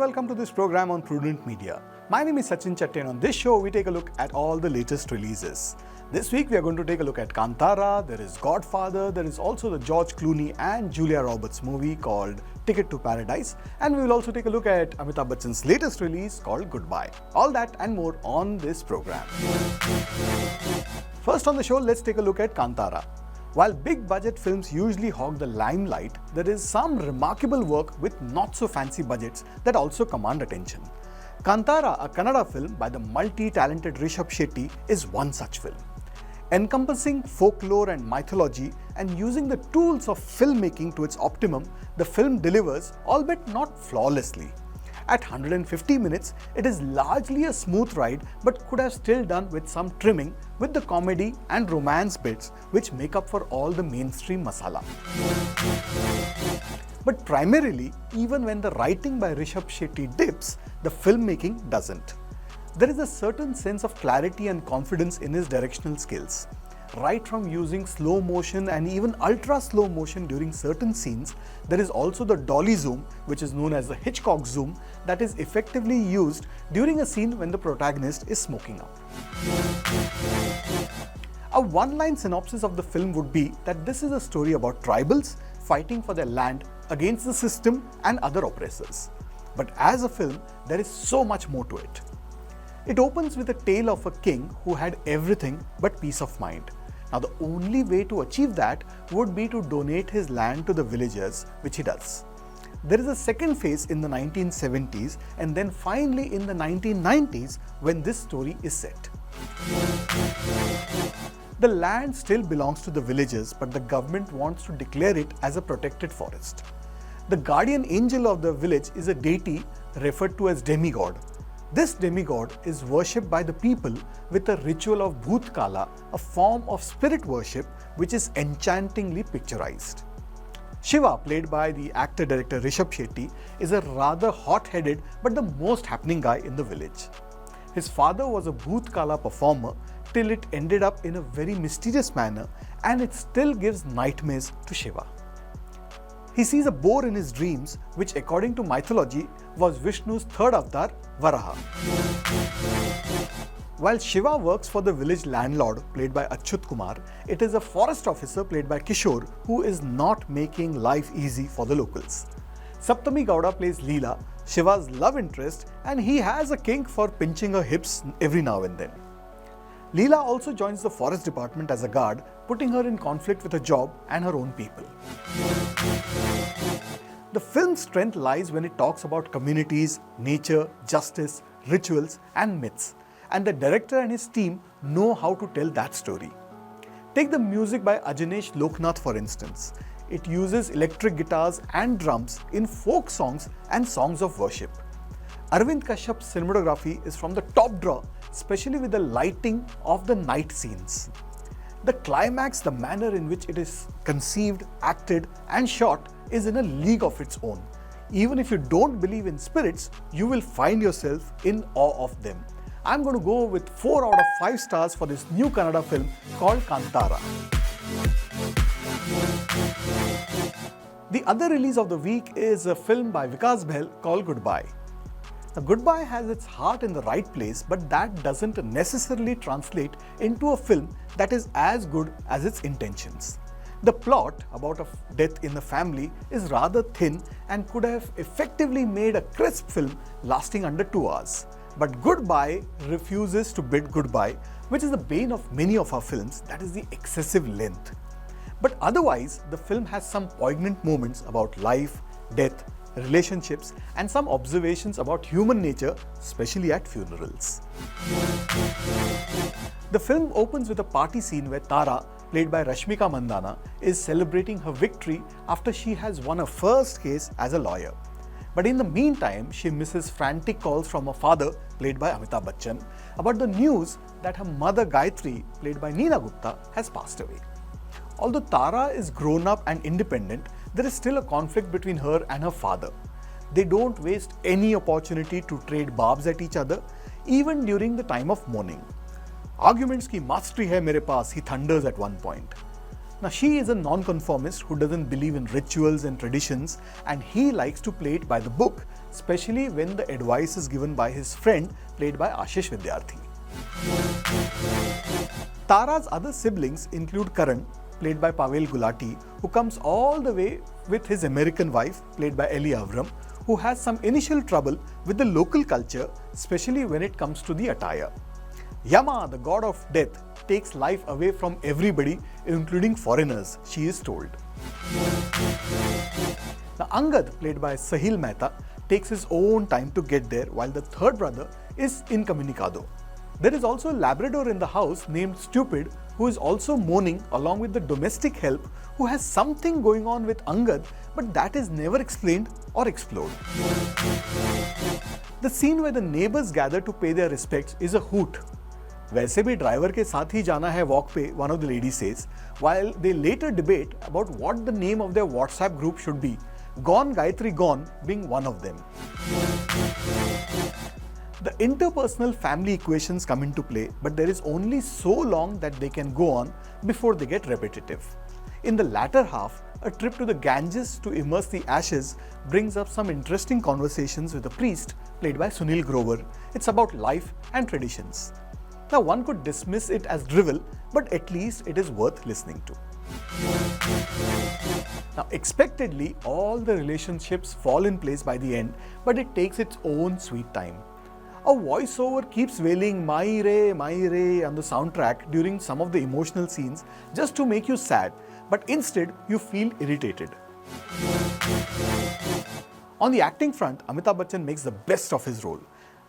welcome to this program on Prudent Media. My name is Sachin Chatte and on this show we take a look at all the latest releases. This week we are going to take a look at Kantara, there is Godfather, there is also the George Clooney and Julia Roberts movie called Ticket to Paradise, and we will also take a look at Amitabh Bachchan's latest release called Goodbye. All that and more on this program. First on the show, let's take a look at Kantara. While big budget films usually hog the limelight, there is some remarkable work with not so fancy budgets that also command attention. Kantara, a Kannada film by the multi-talented Rishabh Shetty, is one such film. Encompassing folklore and mythology and using the tools of filmmaking to its optimum, the film delivers, albeit not flawlessly. At 150 minutes, it is largely a smooth ride but could have still done with some trimming with the comedy and romance bits which make up for all the mainstream masala. But primarily, even when the writing by Rishabh Shetty dips, the filmmaking doesn't. There is a certain sense of clarity and confidence in his directional skills. Right from using slow motion and even ultra slow motion during certain scenes, there is also the dolly zoom, which is known as the Hitchcock zoom, that is effectively used during a scene when the protagonist is smoking up. A one-line synopsis of the film would be that this is a story about tribals fighting for their land against the system and other oppressors. But as a film, there is so much more to it. It opens with a tale of a king who had everything but peace of mind. Now the only way to achieve that would be to donate his land to the villagers, which he does. There is a second phase in the 1970s and then finally in the 1990s when this story is set. The land still belongs to the villagers, but the government wants to declare it as a protected forest. The guardian angel of the village is a deity referred to as demigod. This demigod is worshipped by the people with a ritual of Bhutkala, a form of spirit worship which is enchantingly picturized. Shiva, played by the actor-director Rishabh Shetty, is a rather hot-headed but the most happening guy in the village. His father was a Bhutkala performer till it ended up in a very mysterious manner, and it still gives nightmares to Shiva. He sees a boar in his dreams, which according to mythology was Vishnu's third avatar, Varaha. While Shiva works for the village landlord, played by Achyut Kumar, it is a forest officer, played by Kishore, who is not making life easy for the locals. Saptami Gowda plays Leela, Shiva's love interest, and he has a kink for pinching her hips every now and then. Leela also joins the forest department as a guard, putting her in conflict with her job and her own people. The film's strength lies when it talks about communities, nature, justice, rituals, and myths, and the director and his team know how to tell that story. Take the music by Ajneesh Loknath for instance. It uses electric guitars and drums in folk songs and songs of worship. Arvind Kashyap's cinematography is from the top draw, especially with the lighting of the night scenes. The climax, the manner in which it is conceived, acted, and shot is in a league of its own. Even if you don't believe in spirits, you will find yourself in awe of them. I'm going to go with 4 out of 5 stars for this new Kannada film called Kantara. The other release of the week is a film by Vikas Behl called Goodbye. Now, Goodbye has its heart in the right place, but that doesn't necessarily translate into a film that is as good as its intentions. The plot about a death in the family is rather thin and could have effectively made a crisp film lasting under 2 hours. But Goodbye refuses to bid goodbye, which is the bane of many of our films, that is the excessive length. But otherwise, the film has some poignant moments about life, death, relationships, and some observations about human nature, especially at funerals. The film opens with a party scene where Tara, played by Rashmika Mandanna, is celebrating her victory after she has won her first case as a lawyer. But in the meantime, she misses frantic calls from her father, played by Amitabh Bachchan, about the news that her mother Gayatri, played by Neena Gupta, has passed away. Although Tara is grown up and independent, there is still a conflict between her and her father. They don't waste any opportunity to trade barbs at each other, even during the time of mourning. Arguments ki mastery hai mere paas, he thunders at one point. Now she is a non-conformist who doesn't believe in rituals and traditions, and he likes to play it by the book, especially when the advice is given by his friend played by Ashish Vidyarthi. Tara's other siblings include Karan, played by Pavel Gulati, who comes all the way with his American wife, played by Ellie Avram, who has some initial trouble with the local culture, especially when it comes to the attire. Yama, the god of death, takes life away from everybody, including foreigners, she is told. Now, Angad, played by Sahil Mehta, takes his own time to get there, while the third brother is incommunicado. There is also a Labrador in the house named Stupid, who is also mourning along with the domestic help, who has something going on with Angad, but that is never explained or explored. The scene where the neighbors gather to pay their respects is a hoot. वैसे भी driver के साथ ही जाना है walk पे, one of the ladies says, while they later debate about what the name of their WhatsApp group should be, Gone Gayatri Gone being one of them. The interpersonal family equations come into play, but there is only so long that they can go on before they get repetitive. In the latter half, a trip to the Ganges to immerse the ashes brings up some interesting conversations with a priest played by Sunil Grover. It's about life and traditions. Now, one could dismiss it as drivel, but at least it is worth listening to. Now, expectedly, all the relationships fall in place by the end, but it takes its own sweet time. A voiceover keeps wailing "Mai Re" on the soundtrack during some of the emotional scenes just to make you sad, but instead you feel irritated. On the acting front, Amitabh Bachchan makes the best of his role.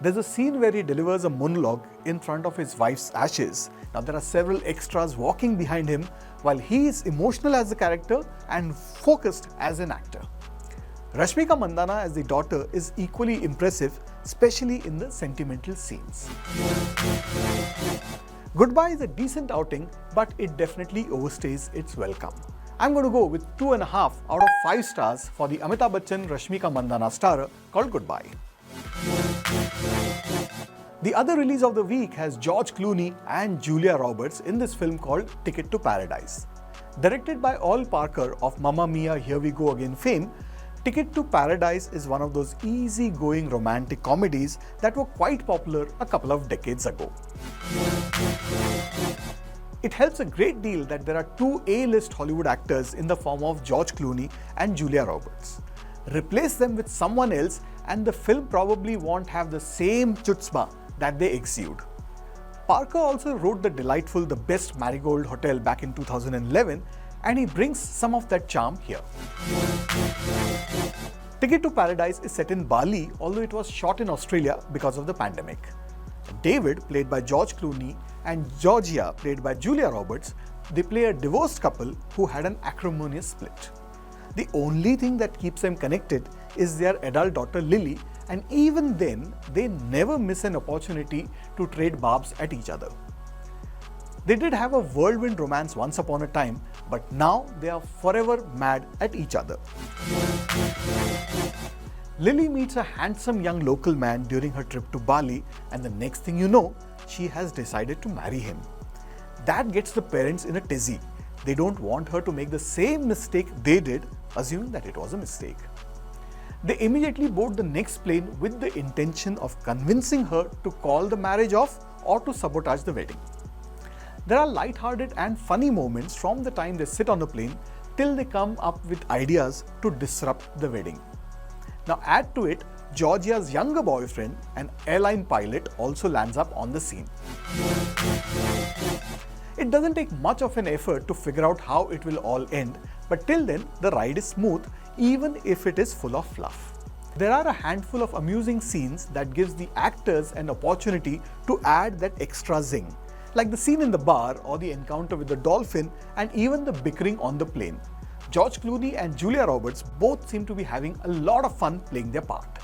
There's a scene where he delivers a monologue in front of his wife's ashes. Now, there are several extras walking behind him while he is emotional as the character and focused as an actor. Rashmika Mandanna as the daughter is equally impressive, especially in the sentimental scenes. Goodbye is a decent outing, but it definitely overstays its welcome. I'm going to go with 2.5 out of 5 stars for the Amitabh Bachchan Rashmika Mandanna starrer called Goodbye. The other release of the week has George Clooney and Julia Roberts in this film called Ticket to Paradise. Directed by Al Parker of Mamma Mia, Here We Go Again fame, Ticket to Paradise is one of those easy-going romantic comedies that were quite popular a couple of decades ago. It helps a great deal that there are 2 A-list Hollywood actors in the form of George Clooney and Julia Roberts. Replace them with someone else and the film probably won't have the same chutzpah that they exude. Parker also wrote the delightful The Best Marigold Hotel back in 2011, and he brings some of that charm here. Ticket to Paradise is set in Bali, although it was shot in Australia because of the pandemic. David, played by George Clooney, and Georgia, played by Julia Roberts, they play a divorced couple who had an acrimonious split. The only thing that keeps them connected is their adult daughter Lily, and even then, they never miss an opportunity to trade barbs at each other. They did have a whirlwind romance once upon a time, but now they are forever mad at each other. Lily meets a handsome young local man during her trip to Bali, and the next thing you know, she has decided to marry him. That gets the parents in a tizzy. They don't want her to make the same mistake they did, assuming that it was a mistake. They immediately board the next plane with the intention of convincing her to call the marriage off or to sabotage the wedding. There are light-hearted and funny moments from the time they sit on the plane till they come up with ideas to disrupt the wedding. Now add to it, Georgia's younger boyfriend, an airline pilot, also lands up on the scene. It doesn't take much of an effort to figure out how it will all end, but till then, the ride is smooth, even if it is full of fluff. There are a handful of amusing scenes that gives the actors an opportunity to add that extra zing, like the scene in the bar or the encounter with the dolphin and even the bickering on the plane. George Clooney and Julia Roberts both seem to be having a lot of fun playing their part.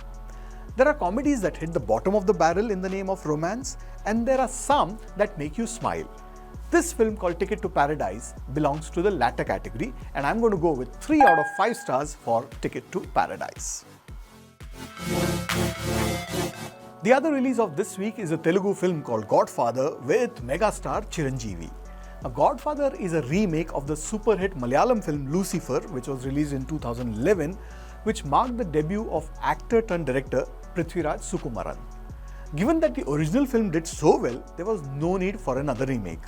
There are comedies that hit the bottom of the barrel in the name of romance, and there are some that make you smile. This film called Ticket to Paradise belongs to the latter category, and I'm going to go with 3 out of 5 stars for Ticket to Paradise. The other release of this week is a Telugu film called Godfather with megastar Chiranjeevi. Now, Godfather is a remake of the super hit Malayalam film Lucifer, which was released in 2011, which marked the debut of actor-turned-director Prithviraj Sukumaran. Given that the original film did so well, there was no need for another remake.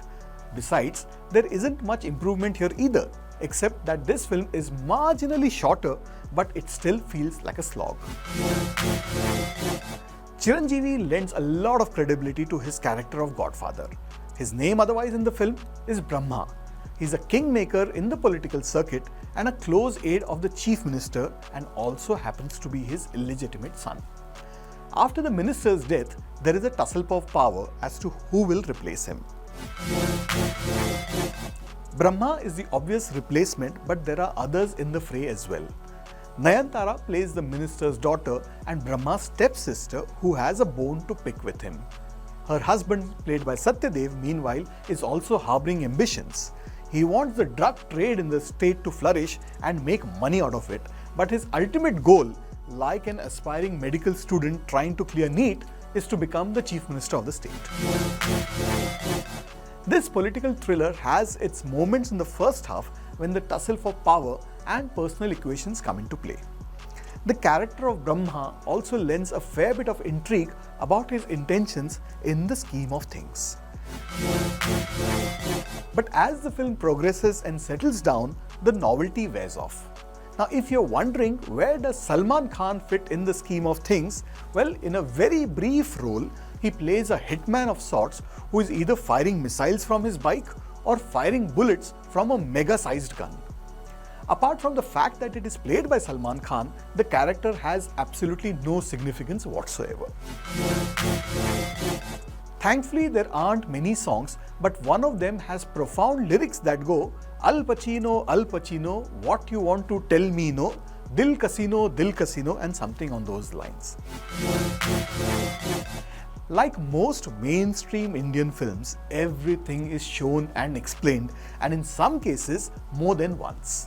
Besides, there isn't much improvement here either, except that this film is marginally shorter, but it still feels like a slog. Chiranjeevi lends a lot of credibility to his character of Godfather. His name otherwise in the film is Brahma. He's a kingmaker in the political circuit and a close aide of the chief minister, and also happens to be his illegitimate son. After the minister's death, there is a tussle of power as to who will replace him. Brahma is the obvious replacement, but there are others in the fray as well. Kantara plays the minister's daughter and Brahma's stepsister, who has a bone to pick with him. Her husband, played by Satyadev, meanwhile, is also harboring ambitions. He wants the drug trade in the state to flourish and make money out of it, but his ultimate goal, like an aspiring medical student trying to clear NEET, is to become the chief minister of the state. This political thriller has its moments in the first half when the tussle for power and personal equations come into play. The character of Brahma also lends a fair bit of intrigue about his intentions in the scheme of things. But as the film progresses and settles down, the novelty wears off. Now, if you're wondering where does Salman Khan fit in the scheme of things, well, in a very brief role, he plays a hitman of sorts who is either firing missiles from his bike or firing bullets from a mega-sized gun. Apart from the fact that it is played by Salman Khan, the character has absolutely no significance whatsoever. Thankfully, there aren't many songs, but one of them has profound lyrics that go, Al Pacino, what you want to tell me no, Dil Casino, and something on those lines. Like most mainstream Indian films, everything is shown and explained, and in some cases, more than once.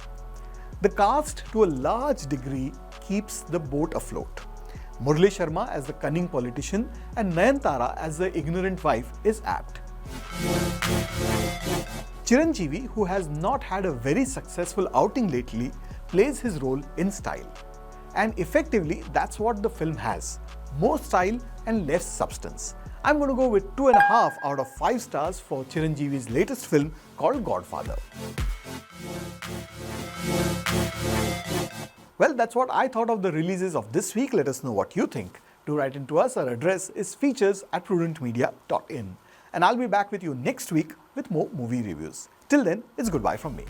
The cast, to a large degree, keeps the boat afloat. Murali Sharma as the cunning politician and Nayantara as the ignorant wife is apt. Chiranjeevi, who has not had a very successful outing lately, plays his role in style. And effectively, that's what the film has. More style and less substance. I'm going to go with 2.5 out of 5 stars for Chiranjeevi's latest film called Godfather. Well, that's what I thought of the releases of this week. Let us know what you think. Do write into us. Our address is features@prudentmedia.in. And I'll be back with you next week with more movie reviews. Till then, it's goodbye from me.